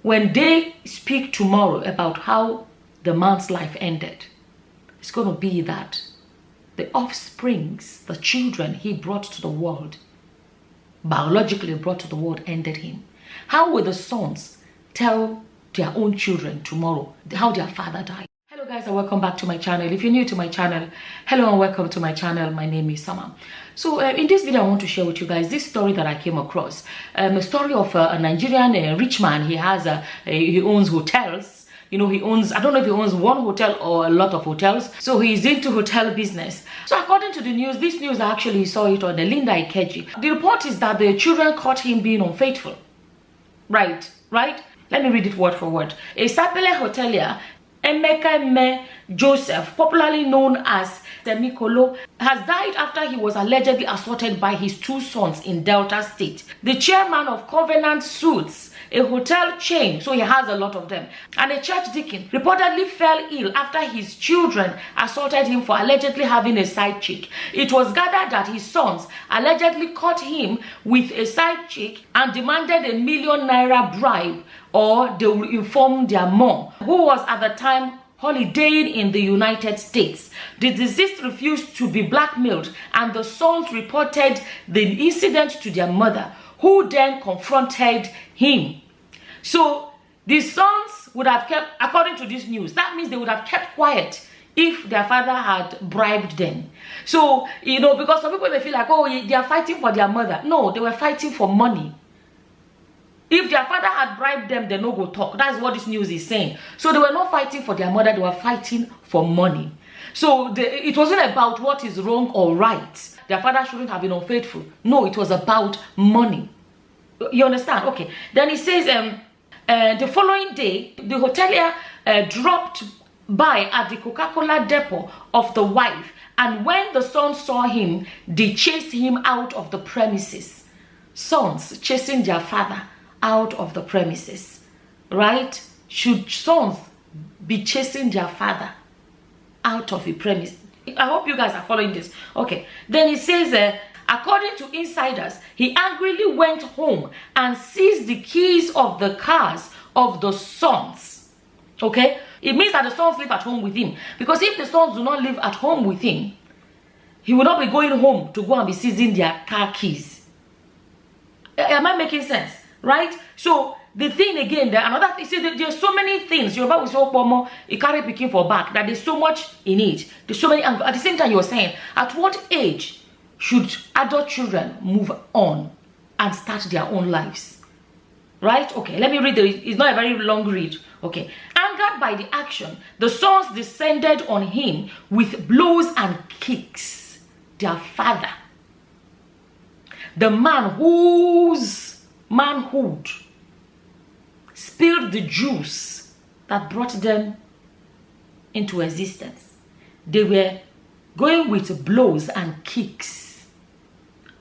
when they speak tomorrow about how the man's life ended, it's going to be that the offsprings, the children he brought to the world, biologically brought to the world, ended him. How will the sons tell their own children tomorrow how their father died? Hello guys, and welcome back to my channel. If you're new to my channel, hello and welcome to my channel. My name is Sama. So in this video I want to share with you guys this story that I came across. A story of a Nigerian rich man. He owns hotels. You know, he owns, I don't know if he owns one hotel or a lot of hotels. So he's into hotel business. So according to the news, this news I actually saw it on the Linda Ikeji. The report is that the children caught him being unfaithful. Right? Let me read it word for word. A Sapele hotelier, Emekeme Joseph, popularly known as Semikolo, has died after he was allegedly assaulted by his two sons in Delta State. The chairman of Covenant Suites, a hotel chain, so he has a lot of them, and a church deacon reportedly fell ill after his children assaulted him for allegedly having a side chick. It was gathered that his sons allegedly caught him with a side chick and demanded ₦1 million bribe, or they will inform their mom, who was at the time holidaying in the United States. The deceased refused to be blackmailed, and the sons reported the incident to their mother, who then confronted him. So the sons would have kept, according to this news, that means they would have kept quiet if their father had bribed them. So, you know, because some people may feel like, oh, they are fighting for their mother. No, they were fighting for money. If their father had bribed them, they no go talk. That's what this news is saying. So they were not fighting for their mother, they were fighting for money. So it wasn't about what is wrong or right. Their father shouldn't have been unfaithful. No, it was about money. You understand? Okay. Then he says, the following day, the hotelier dropped by at the Coca-Cola depot of the wife, and when the sons saw him, they chased him out of the premises. Sons chasing their father out of the premises, right? Should sons be chasing their father out of the premise? I hope you guys are following this. Okay. Then he says, according to insiders, he angrily went home and seized the keys of the cars of the sons. Okay? It means that the sons live at home with him. Because if the sons do not live at home with him, he will not be going home to go and be seizing their car keys. Am I making sense? Right? So the thing again, another thing, see, there's so many things. You're about to say, you carry picking for back, that there's so much in it. There's so many. At the same time, you're saying, at what age should adult children move on and start their own lives? Right? Okay, let me read it's not a very long read. Okay. Angered by the action, the sons descended on him with blows and kicks. Their father, the man whose manhood spilled the juice that brought them into existence. They were going with blows and kicks.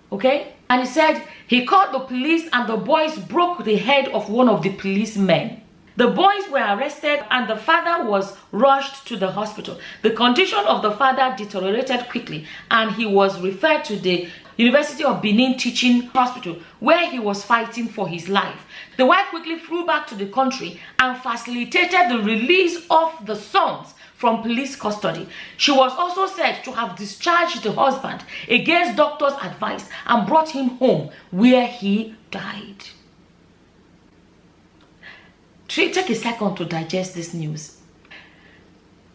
Okay? And he said he called the police, and the boys broke the head of one of the policemen. The boys were arrested and the father was rushed to the hospital. The condition of the father deteriorated quickly, and he was referred to the University of Benin Teaching Hospital, where he was fighting for his life. The wife quickly flew back to the country and facilitated the release of the sons from police custody. She was also said to have discharged the husband against doctors' advice and brought him home, where he died. Take a second to digest this news.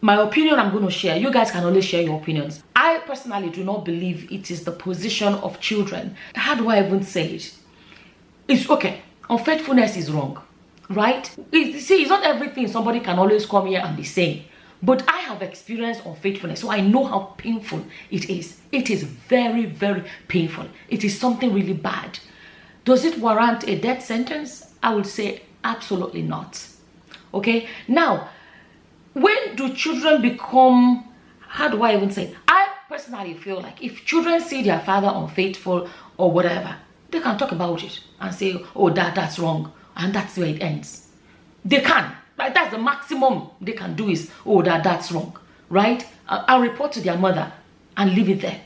My opinion I'm going to share. You guys can only share your opinions. I personally do not believe it is the position of children. How do I even say it? It's okay. Unfaithfulness is wrong, right? See, it's not everything somebody can always come here and be saying. But I have experienced unfaithfulness, so I know how painful it is. It is very, very painful. It is something really bad. Does it warrant a death sentence? I would say absolutely not. Okay? Now, when do children become, how do I even say it? I personally feel like if children see their father unfaithful or whatever, they can talk about it and say, oh, that's wrong, and that's where it ends. They can. Right? That's the maximum they can do is, oh, that's wrong. Right? I'll report to their mother and leave it there.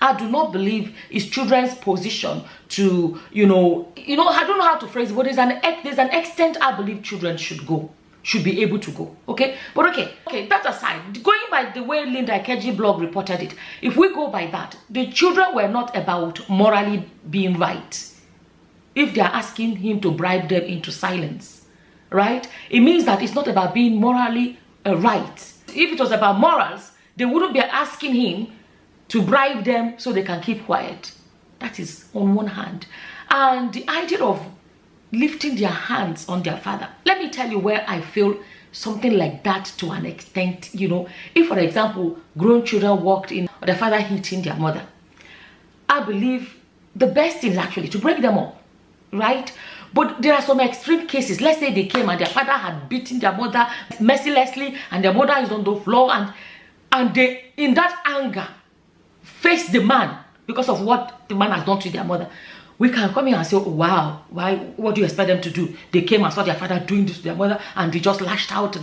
I do not believe it's children's position to, I don't know how to phrase it, but there's an extent I believe children should be able to go. Okay, but okay, that aside, going by the way Linda Ikeji blog reported it, if we go by that, the children were not about morally being right. If they are asking him to bribe them into silence, right? It means that it's not about being morally right. If it was about morals, they wouldn't be asking him to bribe them so they can keep quiet. That is on one hand. And the idea of lifting their hands on their father. Let me tell you where I feel something like that to an extent, if for example, grown children walked in, or their father hitting their mother, I believe the best thing is actually to break them up, right? But there are some extreme cases. Let's say they came and their father had beaten their mother mercilessly and their mother is on the floor and they, in that anger, face the man because of what the man has done to their mother. We can come here and say, oh, wow, what do you expect them to do? They came and saw their father doing this to their mother and they just lashed out.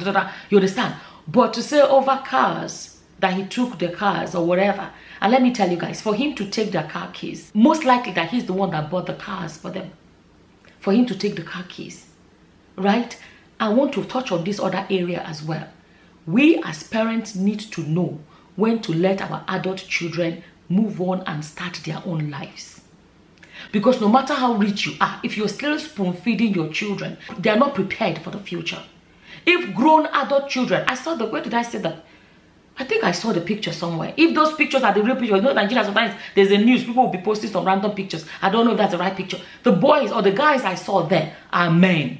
You understand? But to say over cars, that he took the cars or whatever. And let me tell you guys, for him to take their car keys, most likely that he's the one that bought the cars for them. For him to take the car keys, right? I want to touch on this other area as well. We as parents need to know when to let our adult children move on and start their own lives. Because no matter how rich you are, if you're still spoon feeding your children, they are not prepared for the future. If grown adult children, where did I say that? I think I saw the picture somewhere. If those pictures are the real pictures, Nigeria sometimes there's a news, people will be posting some random pictures. I don't know if that's the right picture. The boys or the guys I saw there are men.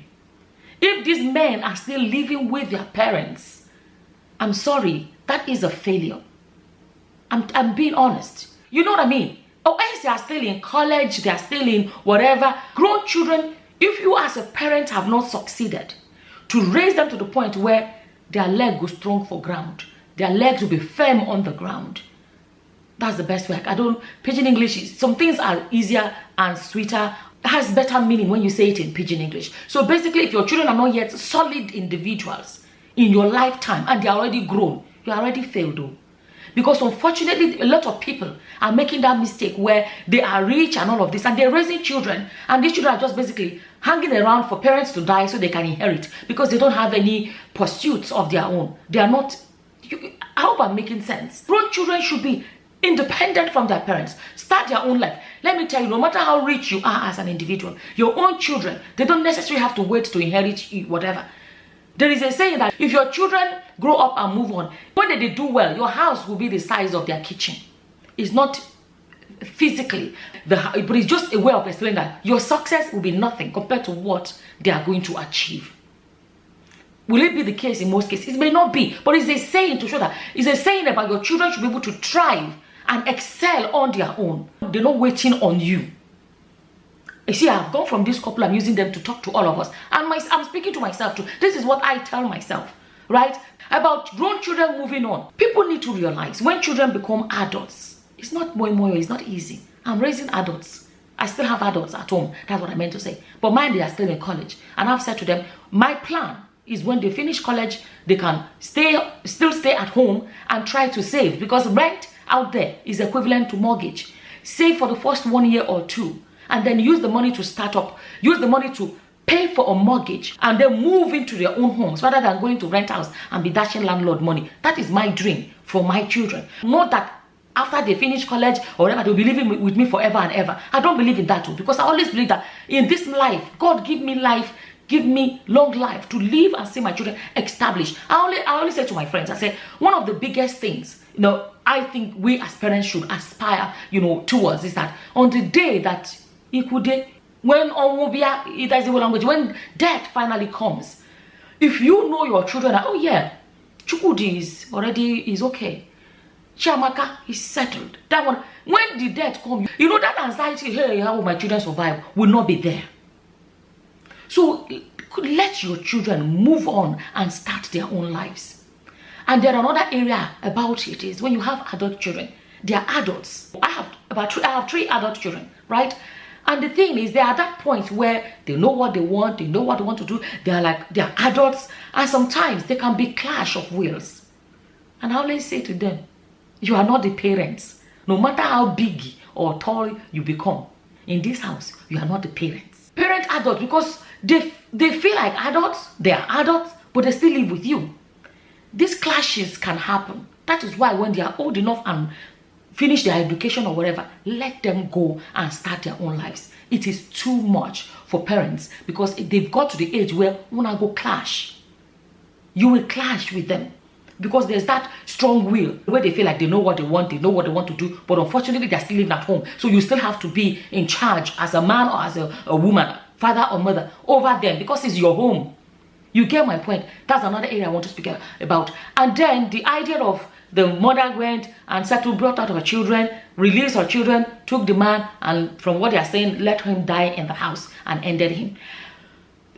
If these men are still living with their parents, I'm sorry, that is a failure. I'm being honest. You know what I mean? Or else they are still in college, they are still in whatever. Grown children, if you as a parent have not succeeded to raise them to the point where their leg goes strong for ground, their legs will be firm on the ground. That's the best way. Pidgin English, some things are easier and sweeter. It has better meaning when you say it in Pidgin English. So basically, if your children are not yet solid individuals in your lifetime and they are already grown, you already failed though. Because unfortunately, a lot of people are making that mistake where they are rich and all of this and they're raising children and these children are just basically hanging around for parents to die so they can inherit because they don't have any pursuits of their own. They are not... I hope I'm making sense. Grown children should be independent from their parents. Start their own life. Let me tell you, no matter how rich you are as an individual, your own children, they don't necessarily have to wait to inherit you, whatever. There is a saying that if your children grow up and move on, when they do well, your house will be the size of their kitchen. It's not physically, but it's just a way of explaining that your success will be nothing compared to what they are going to achieve. Will it be the case in most cases? It may not be, but it's a saying to show that. It's a saying about your children should be able to thrive and excel on their own. They're not waiting on you. You see, I've gone from this couple, I'm using them to talk to all of us. And I'm speaking to myself too. This is what I tell myself, right? About grown children moving on. People need to realize when children become adults, it's not more, it's not easy. I'm raising adults. I still have adults at home. That's what I meant to say. But mine, they are still in college. And I've said to them, my plan is when they finish college, they can still stay at home and try to save, because rent out there is equivalent to mortgage. Save for the first 1 year or two and then use the money to start up, use the money to pay for a mortgage and then move into their own homes rather than going to rent house and be dashing landlord money. That is my dream for my children. Not that after they finish college or whatever, they'll be living with me forever and ever. I don't believe in that too, because I always believe that in this life, God give me life, give me long life to live and see my children established. I always say to my friends, I say, one of the biggest things, I think we as parents should aspire, towards is that on the day that when death finally comes, if you know your children are, oh yeah, Chukwudi is okay. Chiamaka is settled. That one, when the death comes, that anxiety, hey, how will my children survive, will not be there. So let your children move on and start their own lives. And there another area about it is when you have adult children, they are adults. I have 3 adult children, right? And the thing is, they're at that point where they know what they want, they know what they want to do. They're adults, and sometimes there can be clash of wills. And I always say to them, you are not the parents No matter how big or tall you become, in this house, you are not the parents. Parent adults, because they feel like adults, they are adults, but they still live with you. These clashes can happen. That is why when they are old enough and finish their education or whatever, let them go and start their own lives. It is too much for parents, because they've got to the age where when I go clash, you will clash with them, because there's that strong will where they feel like they know what they want to do, but unfortunately they're still living at home. So you still have to be in charge as a man or as a woman, father or mother, over them, because it's your home. You get my point? That's another area I want to speak about. And then the idea of the mother went and settled, brought out her children, released her children, took the man, and from what they are saying, let him die in the house and ended him.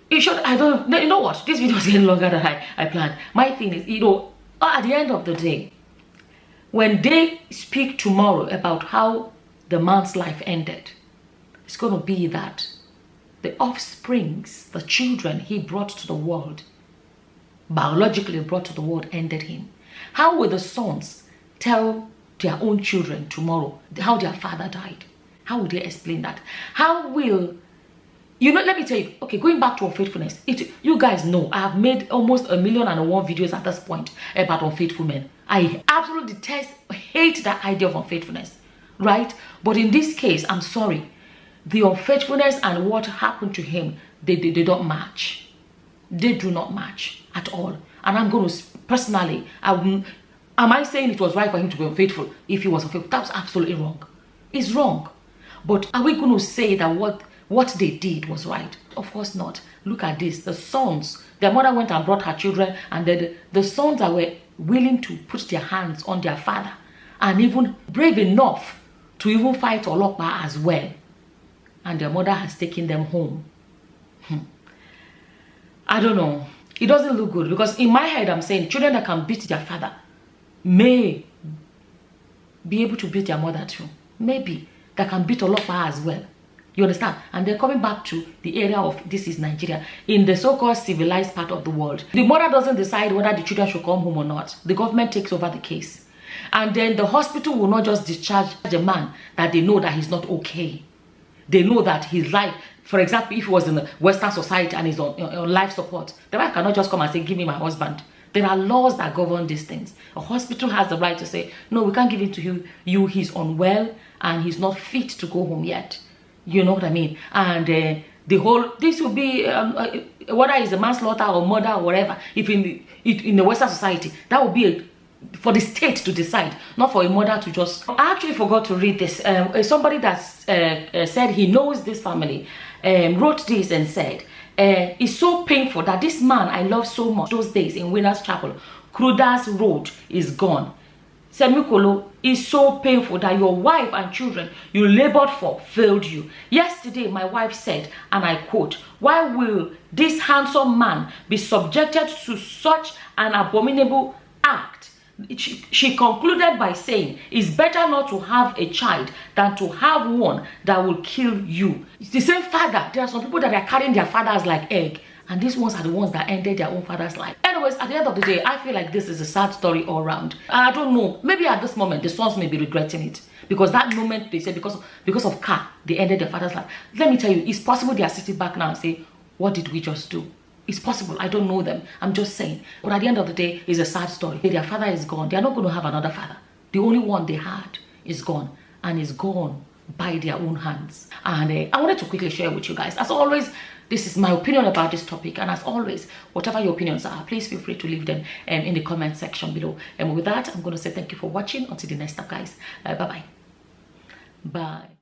You know what? This video is getting longer than I planned. My thing is, at the end of the day, when they speak tomorrow about how the man's life ended, it's going to be that the offsprings, the children he brought to the world, biologically brought to the world, ended him. How will the sons tell their own children tomorrow how their father died? How will they explain that? How will, let me tell you, okay, going back to unfaithfulness, you guys know I have made almost 1,000,001 videos at this point about unfaithful men. I absolutely hate that idea of unfaithfulness, right? But in this case, I'm sorry, the unfaithfulness and what happened to him, they don't match. They do not match at all. And I'm going to, personally, am I saying it was right for him to be unfaithful if he was unfaithful? That's absolutely wrong. It's wrong. But are we going to say that what they did was right? Of course not. Look at this. The sons, their mother went and brought her children, and the sons that were willing to put their hands on their father and even brave enough to even fight Olokpa as well. And their mother has taken them home. I don't know. It doesn't look good, because in my head I'm saying children that can beat their father may be able to beat their mother too. Maybe that can beat Olokpa as well. You understand? And they're coming back to the area of, this is Nigeria, in the so-called civilized part of the world. The mother doesn't decide whether the children should come home or not. The government takes over the case. And then the hospital will not just discharge a man that they know that he's not okay. They know that his life, for example, if he was in a Western society and he's on life support, the wife cannot just come and say, give me my husband. There are laws that govern these things. A hospital has the right to say, no, we can't give it to you. He's unwell and he's not fit to go home yet. You know what I mean? And this will be, whether it's a manslaughter or murder or whatever, if in the Western society, that would be for the state to decide, not for a mother to just. I actually forgot to read this. Somebody that said he knows this family wrote this and said, it's so painful that this man I love so much those days in Winners Chapel, Kruda's Road, is gone. Semikolo, is so painful that your wife and children you labored for failed you. Yesterday my wife said, and I quote, why will this handsome man be subjected to such an abominable act? She concluded by saying, it's better not to have a child than to have one that will kill you. It's the same father. There are some people that are carrying their fathers like egg, and these ones are the ones that ended their own father's life. Anyways, at the end of the day, I feel like this is a sad story all around. I don't know, maybe at this moment the sons may be regretting it, because that moment they said because of car they ended their father's life. Let me tell you, it's possible they are sitting back now and say, what did we just do? It's possible. I don't know them. I'm just saying. But at the end of the day, it's a sad story. Their father is gone. They are not going to have another father. The only one they had is gone, and is gone by their own hands. And I wanted to quickly share with you guys. As always, this is my opinion about this topic. And as always, whatever your opinions are, please feel free to leave them in the comment section below. And with that, I'm going to say thank you for watching. Until the next time, guys. Bye-bye. Bye.